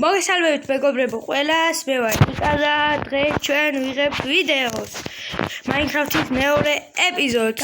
მოგესალმებით მეგობრებო ყველას, მე ვარ ნიკა და დღეს ჩვენ ვიღებთ ვიდეოს Minecraft-ის მეორე ეპიზოდს.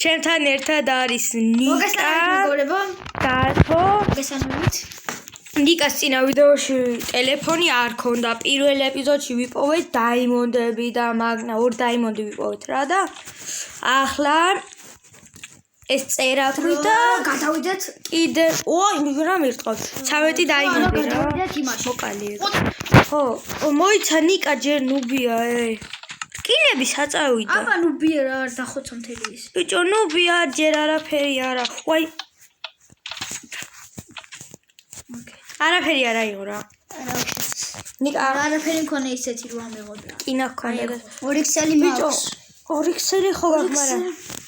ჩემთან ერთად არის ნიკა. მოგესალმებით. ნიკას წინა ვიდეოში ტელეფონი არ ქონდა. პირველ ეპიზოდში ვიპოვეთ დაიმონდები და მაგნა 2 დაიმონდი ვიპოვეთ რა და ახლა ეს წერაქვი და გადავიდეთ კიდე რა მერტყავს 13 დაიმონდი რა გადავიდეთ იმაში მოკალი ხო მოიცა ნიკა ჯერ ნუბია რკინები საწავიდა აბა ნუბია რა არ დახოცა მთელი ის ბიჭო ნუბია ჯერ არაფერი არა ვაი არაფერი არა იყო რა ნიკა არაფერი მქონე ისეთი რომ ამეღოდა კინა ქონდა 2 ქსელი მაქვს 2 ქსელი ხო გაქვს მაგრამ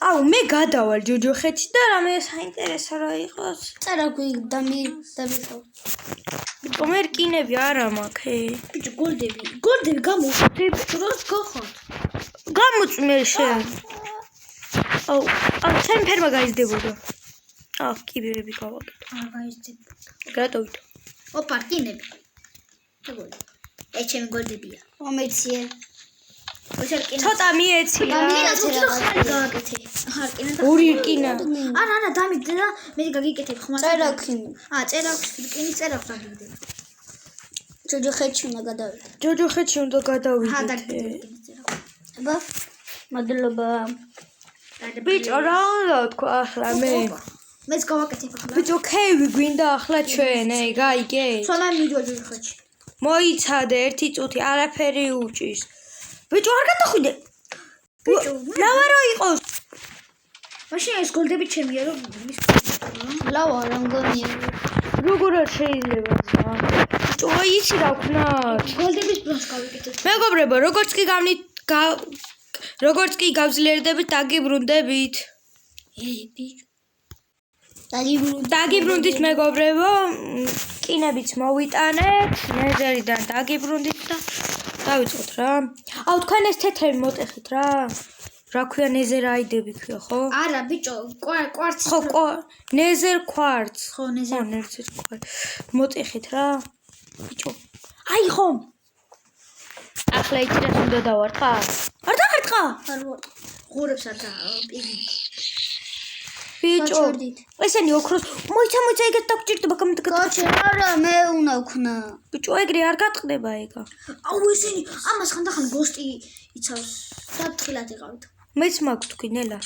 აუ მე გადავალ ჯოჯოხეთში და რამე საინტერესო რა იყოს წერაქვი და მიხო ბიჭო მე რკინები არა მაქვს ბიჭო გოლდები გამოვხდი ბიჭო რა გახოთ გამოწმე შენ აუ ჩემ ფერმა გაიზდებოდა აუ კიბერები გავაკეთე არ გაიზდებოდა გადავიდო ოპა რკინები ჩემი გოლდებია მომეციე ცოტა მიეცი რა გააკეთე ორი რკინა არა დამიგდე და მე გაგიკეთებ ხომ წერაქვი წერაქვი რკინი წერაქვი დაგიგდე ჯოჯოხეთში უნდა გადავიდეთ აბა მადლობა ბიჭო რა უნდა თქვა ახლა მეც გავაკეთებ ახლა ბიჭო ქეივი გვინდა ახლა ჩვენ გაიგე სვლა მიდვა ჯოჯოხეთში მოიცადე 1 წუთი არაფერი უჭის ბიჭო არ გადახვიდე ბიჭო ლავა რო იყოს მაშინ ეს გოლდები ჩემია რომ ლავა რა მგონია როგორ არ შეიძლება ზა ბიჭო იცი რა ვქნათ გოლდების პროს გავიკეთეთ მეგობრებო როგორც კი გავძლიერდებით დაგიბრუნდებით ბიჭო დაგიბრუნდით მეგობრებო კინებიც მოვიტანეთ ნეზერიდან დაგიბრუნდით და დავიწყოთ რა აუ თქვენ ეს თეთრები მოტეხით რა ქვია ნეზერაიდები ქვია ხო არა ბიჭო კვარცი ხო ნეზერ კვარც ხო ნეზერ კვარც მოტეხით რა ბიჭო აი ხომ ახლა იცი რა უნდა დავარტყა არ დავარტყა არ ღურებს არ და პიგი ბიჭო ესენი ოქროს მოიცა ეგეთ დაგჭირდება კოჩი არა მე უნდა ვქნა ბიჭო ეგრე არ გატყდება ეგა აუ ესენი ამას ხანდახან გოსტი იცავს საფრთხილად იყავით მეც მაქვს თქვი ნელა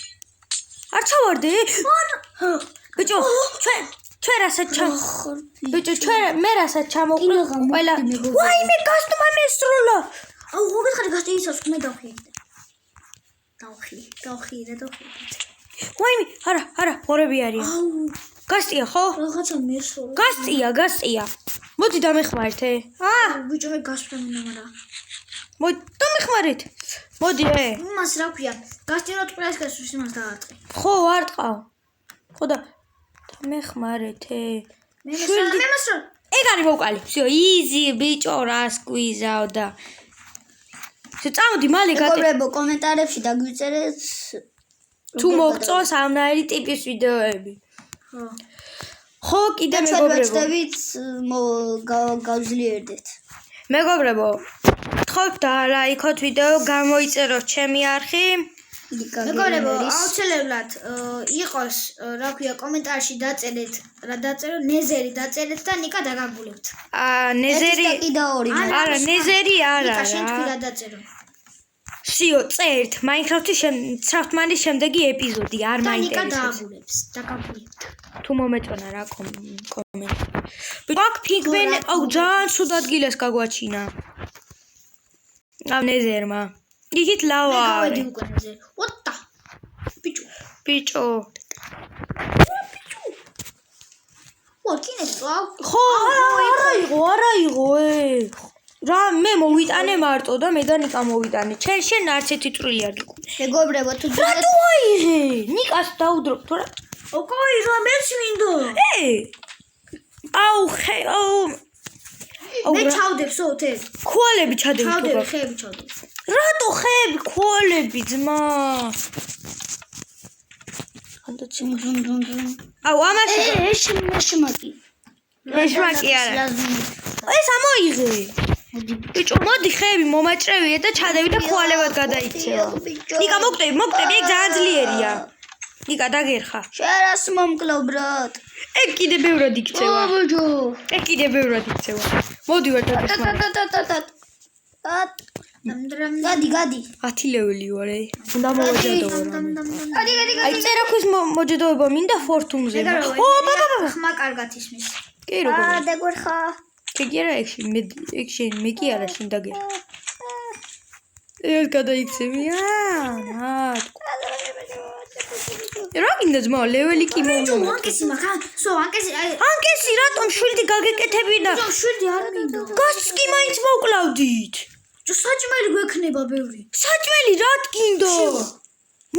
არ ჩავარდე ბიჭო ჩვენ რასაც ბიჭო მე რასაც ჩამოვყრე ყველა ვაი მე გასტმა მესროლა აუ მოგეხარი გასტი იცავს მე დავხი ვაი არა ღორები არიან აუ გასტია ხო რაღაცა მესროლა გასტია მოდი დამეხმარეთ ბიჭო მე გასწრებინა მაგრამ მოდი დამეხმარეთ მოდი იმას რა ქვია გასტირო ტყრას გასვლის იმას დაარტყი ხო არ ტყავ ხო და დამეხმარეთ მე მასრო ეგ არის მოვყალი всё easy ბიჭო რას გვიზავ და წამოდი მალე მეგობრებო კომენტარებში დაგვიწერეთ თუ მოგწონს ამნაირი ტიპის ვიდეოები ხო კიდე მეგობრებო გავძლიერდეთ მეგობრებო გთხოვთ და ლაიქოთ ვიდეო გამოიწეროთ ჩემი არხი მეგობრებო აუცილებლად იყოს რა ქვია კომენტარში დაწერეთ რა დაწერო ნეზერი დაწერეთ და ნიკა დაგაგულებთ ნეზერი არა ნეზერი არა ნიკა შენ თქვი რა დაწერო სიო წერთ Minecraft-ის ცრავთმანის შემდეგი ეპიზოდი არ მაინტერესებს დაგაგულებთ თუ მომეწონა რა კომენტარი აქ ფიგმენი აუ ძალიან სულ ადგილას გაგვაჩინა ნეზერმა იგით ლავა გავედი უკვე ნეზერ ოტა ბიჭო ვაკინეს ხო არა იყო რა მე მოვიტანე მარტო და მე და ნიკა მოვიტანე შენ არც ერთი წვრილი არ გიყვი მეგობრებო თუ რატო აიღე ნიკას დაუდრობ თორე ოკაი რა მეც მინდო აუ მე ჩავდებსო თე ქოლები ჩადები ხეები ჩავდებ რატო ხეები ქოლები ძმა აუ ამაში ეშმაკი ეშმა კი არა. ეს ამოიღე. ბიჭო, მოდი ხეები მომაჭრევია და ჩადები და ხვალებად გადაიქცევა. ნიკა მოკტები, ეგ ძალიან ძლიერია. ნიკა დაგერხა. შერას მომკლავ ბრატ. ეგ კიდე ბევრად იქცევა. ბიჭო. ეგ კიდე ბევრად იქცევა. მოდი ვარ დაგეხმარ. გადი. 10 ლეველი ვარ, უნდა მოვაჯადო. გადი. აი წერაქვის მოჯადოება მინდა ფორთუმზე. ო, ბაბა. ხმა კარგად ისმის. კი როგორ. დაგერხა. ეგერა ეგ შენ მე კი არა შენ დაგერხა. ეს გადაიქცევია. რა გინდა ძმა ლეველი კი მომო. ანკესი მაგა. ანკესი რატომ შვილი გაგეკეთები და შვილი არ მინდა. გასც კი მაინც მოკლავდით. საჭმელი გვექნება ბევრი. საჭმელი რა გინდო?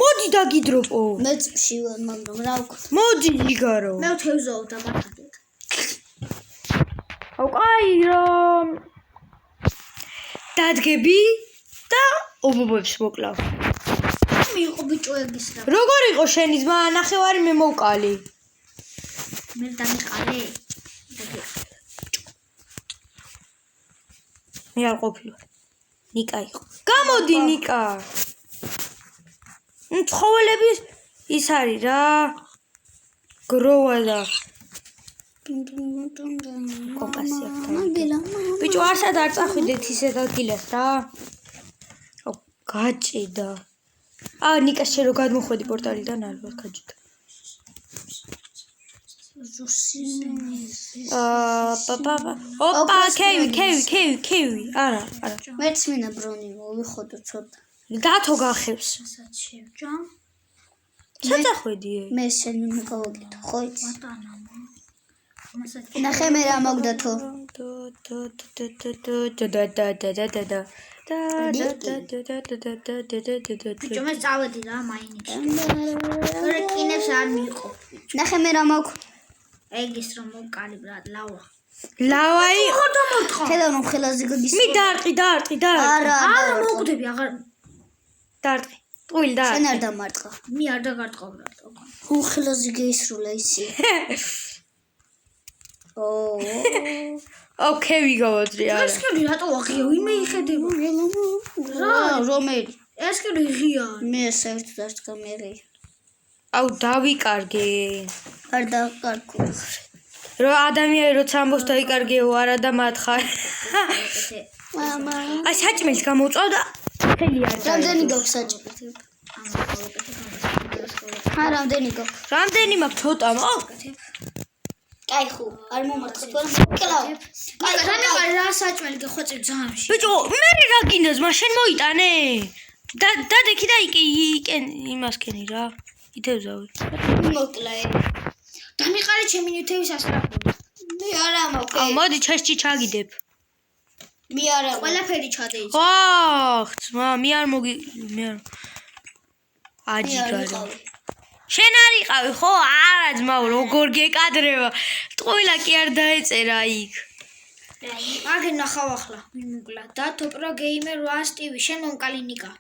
მოდი დაგიდროპო. მეც შევარ, მაგრამ რა ვქო. მოდი იგარო. მე თევზაო და მართადეთ. აი რომ დადგები და ობობებს მოკლავ. მიიღო ბიჭო ეგის რა. როგორ იყო შენი ძმა? ნახევარი მე მოვკალი. მე დამიყალე. მე არ ყოფილი. ნიკა იყო. გამოდი ნიკა. ცხოველების ის არის რა. გროვა და კომპასი აქვს. ბიჭო არსად არ წახვიდეთ ისეთ ადგილას რა. გაჭიდა. ნიკა შენ რო გადმოხვედი პორტალიდან არ ვარ გაჭიდა. ოპა, კევი. არა. მეც მინდა ბრონი მოვიხოდო ცოტა. დათო გახევს. საცევჭა. საწახვედი. მე შენ მოგავაკეთო, ხო იცი? ნახე მე რა მოგდათო. ბიჭო მე წავედი რა მაინიკში. თორე კინებს არ მიიღო. ნახე მე რა მოგ. ეგის რომ მოკალი ბრატ ლავა. ლავაი. ხო დამოტყო. ხედავ რომ ხელაზე გდის. მე დაარტყი. არა მოგდები აღარ დაარტყი. ტყუილ და. შენ არ დამარტყა. მე არ დაგარტყო ბრატ. ხო ხელაზე გაისრულა ისე. ოკეი ვიგავოძრი არა. ეს კი რატო აღია? ვინმე იხედება? რა რომელი? ეს კი ღია. მე საერთოდ გამერე. აუ დავიკარგე. არ დაკარგო. რო ადამიანი როცა ამბობს დაიკარგეო არა და მათხარ. მამა. აი საჭმელს გამოვწვა და ხელი არ და. რამდენი გაქვს საჭმელი? რამდენი გაქვს? რამდენი მაქვს ცოტა მაქვს? კაი ხო, არ მომარცხე თორემ კლავ. კაი, რა საჭმელი გეხვეწებ ძამში. ბიჭო, მე რა გინდა ძმა შენ მოიტანე? დადექი და იკენ იმასკენი რა. ითევზავი. მოკლე. დამიყარე ჩემი ნივთების ასრაფული. მე არა მოკე. მოდი ჩესჭი ჩაგიდებ. მე არა. ყველაფერი ჩადეიც. ოხ, ძმა, მე არ მე არ. აჯიგარა. შენ არ იყავი ხო? არა ძმაო, როგორ გეკადრება. ტყუილა კი არ დაეწერა იქ. აგე ნახავ ახლა. მიმუკლა. დათო პრო გეიმერ 8 სტივი, შენ მომკალი ნიკა.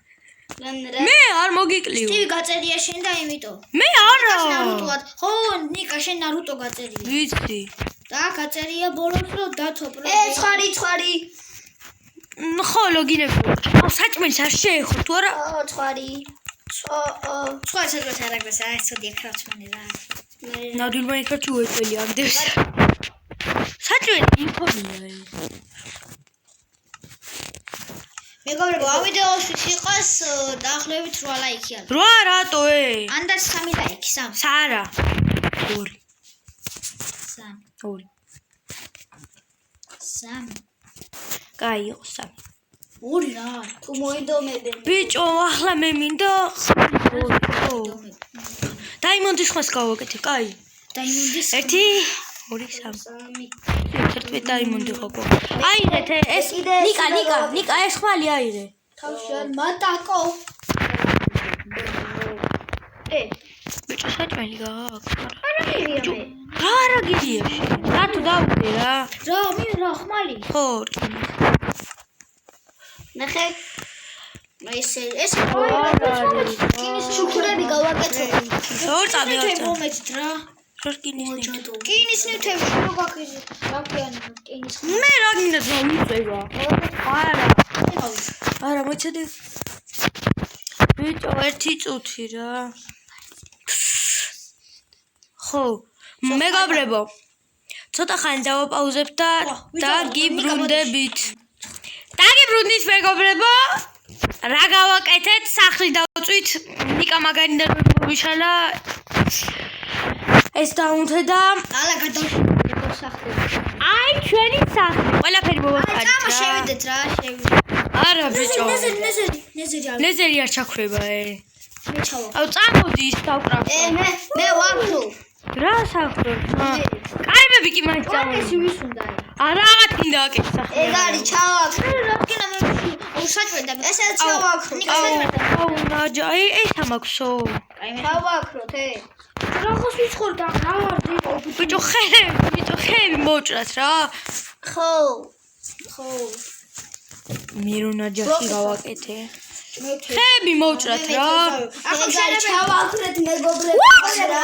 მე არ მოგიკლივ. სტივი გაწერია შენ და იმიტომ. მე არა. ნარუტოად. ხო, ნიკა შენ ნარუტო გაწერია. ვიცი. და გაწერია ბოლოს რომ დათო პრო. ცხარი. ხო, ლოგინები. საჭმელს არ შეეხო თუ არა? ცხარი. სხვა საჭმელს არ აქვს, აი ცოდი ეკრაჩმანი რა. ნადილმა ეკრაჩი უეწელი ამდებს. საჭმელი ინფორმია. მეგობრებო, ამ ვიდეოში სიყოს დაახლოებით 8 ლაიქია. 8 რატო ე? ანდაც 3 ლაიქი, 3. არა. 2. 3. 2. 3. კაი იყო 3. 2 რა. თუ მოიდომებენ. ბიჭო, ახლა მე მინდა. დაიმონდის ხმას გავაკეთე, კაი. დაიმონდის 1 2 3. ერთმე დაიმონდი ხოკო. აიღეთ ეს ნიკა ეს ხმალი აიღე. თავში არ მატაკო. ბიჭო საჭმელი გააქვს. არა გიგია მე. არა გიგია. რატო დავუყე რა? რა ხმალი? ხო. ნახე. ეს კინის შუქურები გავაკეთო. ორ წამი მომეც რა. რკინის რკინის ნივთები რო გაქიზი რაკიანი რკინის მე რა გინდა დავიწევა არა მოიჩადე ბიჭო ერთი წუთი რა ხო მეგობრებო ცოტა ხანი დავაპაუზებთ და დაგიბრუნდებით დაგიბრუნდით მეგობრებო რა გავაკეთეთ სახლი დავწვით ნიკა მაგარიდან მოვიშალა ეს დაუნთე და ალა გადავშევიდეთ სახლი აი ჩვენი სახლი ყველაფერი მოვაყარეთ რა შევიდეთ რა შევიდეთ არა ბიჭო ნეზერი არ ჩაქრება მე ჩავა აუ წამოდი ის დავკრავ მე ვაქრო რა საქმე კარებები კი მაინც ეს ვის უნდა არა აღარ აკეთე სახლი ეს არის ჩავაქრო რა კიდე მე უშაჭვენდა ესე ჩავაქრო აუ ნაჯა ეს ამაქვსო ჩავაქრო თე რაღაც ვიცხორდა რა ვარდი ბიჭო ხეები მოჭრათ რა ხო მირონაჯაში გავაკეთე ხეები მოჭრათ რა ახლა ჩავაქრეთ მეგობრებო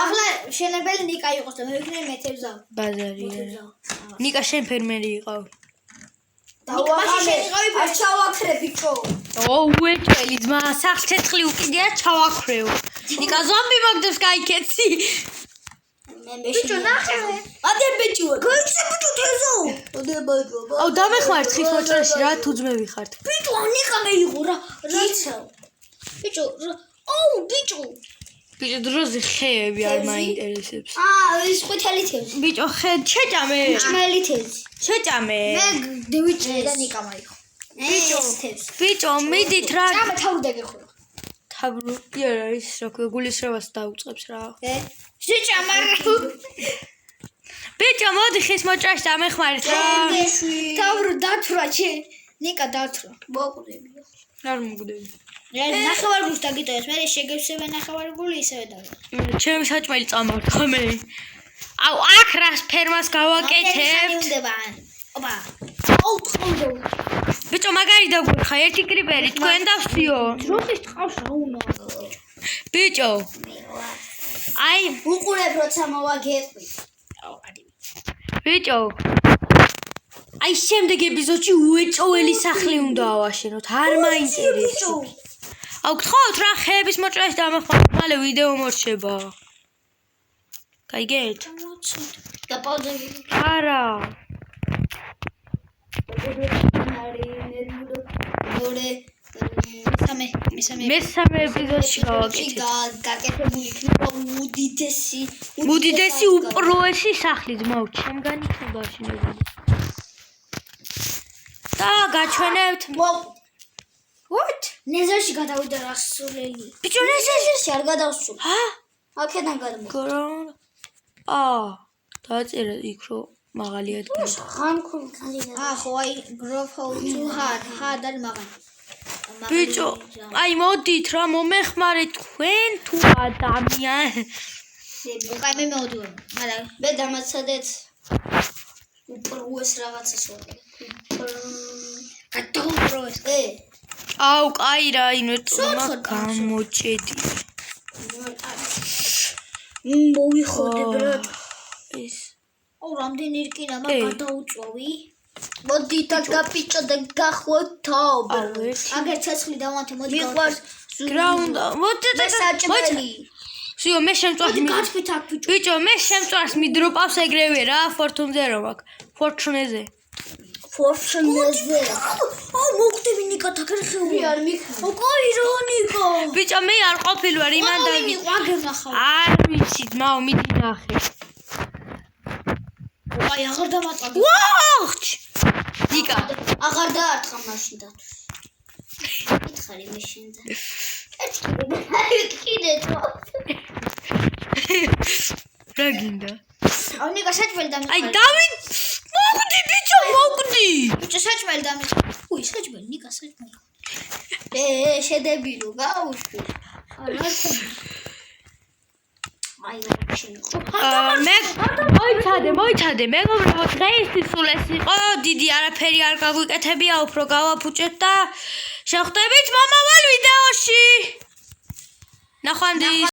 ახლა შენებელი ნიკა იყოს და მე ვიქნები მეთევზავ ბაზარია ნიკა შენ ფერმერი იყავ არ ჩავაქრე ბიჭო უეჭველი ძმა სახლ ცეცხლი უკიდეა ჩავაქრეო ნიკა ზომბი მაგდებს გაიქეცი ბიჭო ნახე ადე ბიჭო გაიქცე ბიჭო თეზო ადე ბიჭო აუ დამეხმარ ცხის მოჭრაში რა თუ ძმები ხართ ბიჭო ნიკა მეიღო რა ბიჭო აუ ბიჭო დროზე ხეები არ მაინტერესებს ის ყვითელი თევზი ბიჭო ხე შეჭამე ჭმელი თევზი შეჭამე მე დევიჭე და ნიკა მაიღო ბიჭო თევზი ბიჭო მიდით რა ჭამე თავი დაგეხურა თავი არა ის რა ქვია გულისრევას დაუწყებს რა შეჭამა ბიჭო მოდი ხის მოჭრაში დამეხმარეთ რა თავი დათვრა ჩე ნიკა დათვრა მოკვდები არ მოგდები ნახევარგულს დაგიტოვეს მე შეგევსებე ნახევარგული ისევე დავა ჩემი საჭმელი წამართვა მე აუ აქ რას ფერმას გავაკეთებთ ოპა აუ თხოვნდა ბიჭო მაგარი დაგვიხა ერთი კრიპერი თქვენ დავსიო დროშის ტყავს რა უნდა ბიჭო აი უყურებ როცა მოვაგეყვი აუ ადი ბიჭო აი შემდეგ ეპიზოდში უეჭველი სახლი უნდა ავაშენოთ არ მაინტერესებს აუ გთხოვთ რა ხეების მოჭრაში დამეხმაროთ მალე ვიდეო მორჩება გაიგეთ დაპაუზები არა მესამე ეპიზოდში გავაკეთეთ გაკეთებული იქნება უდიდესი უპროესი სახლი ძმაო ჩემგანი ხება შენებული და გაჩვენებთ what ნეზერში გადავიდა რასულელი ბიჭო ნეზერში არ გადავსულ ჰა აქედან გადმო დაწერა იქ რომ მაღალი ადგილი ხანქულ კალიდა ხო აი გროფოლ თუ ჰად არ მაღალი ბიჭო აი მოდით რა მომეხმარეთ თქვენ თუ ადამიან კაი მე მოდივ მაგრამ მე დამაცადეთ უპროეს რაღაცას ვაკეთე გადაუპროეს აუ კაი რა ინვესტორმა გამოჭედი მოვიხოდე ბრატ ეს აუ რამდენი რკინა მაგ გადაუწვავი მოდი და გაპიჭო და გახვევ თაობა აგერ ცეცხლი დავანთე მოდი მიყვარს გრაუნდა მოდი და საჭმელი სიო მე შემწვარს გაცვით აქ ბიჭო მე შემწვარს მიდროპავს ეგრევე რა ფორტუნზე რომ აქ ფორტუნეზე აუ მოკვდები ნიკა თაკერხეული არ მიქნა ოკოი რო ნიკა ბიჭო მე არ ყოფილი ვარ იმან და აგერ ნახავ არ ვიცი ძმაო მიდი ნახე აი აღარ დამატყავ ვახჩ ნიკა აღარ დაარტყა მაშინ და მითხარი მე შენდა კიდე თო რა გინდა აუ ნიკა საჭმელი დამიყარი აი დავით მოკვდი ბიჭო მოკვდი ბიჭო საჭმელი დამიყარი უი საჭმელი ნიკა საჭმელი შედებილო გაუშვი აი მე მოიცადე მეგობრებო დღეისთვის სულ ეს იყო დიდი არაფერი არ გაგვიკეთებია უფრო გავაფუჭეთ და შევხვდებით მომავალ ვიდეოში ნახვამდის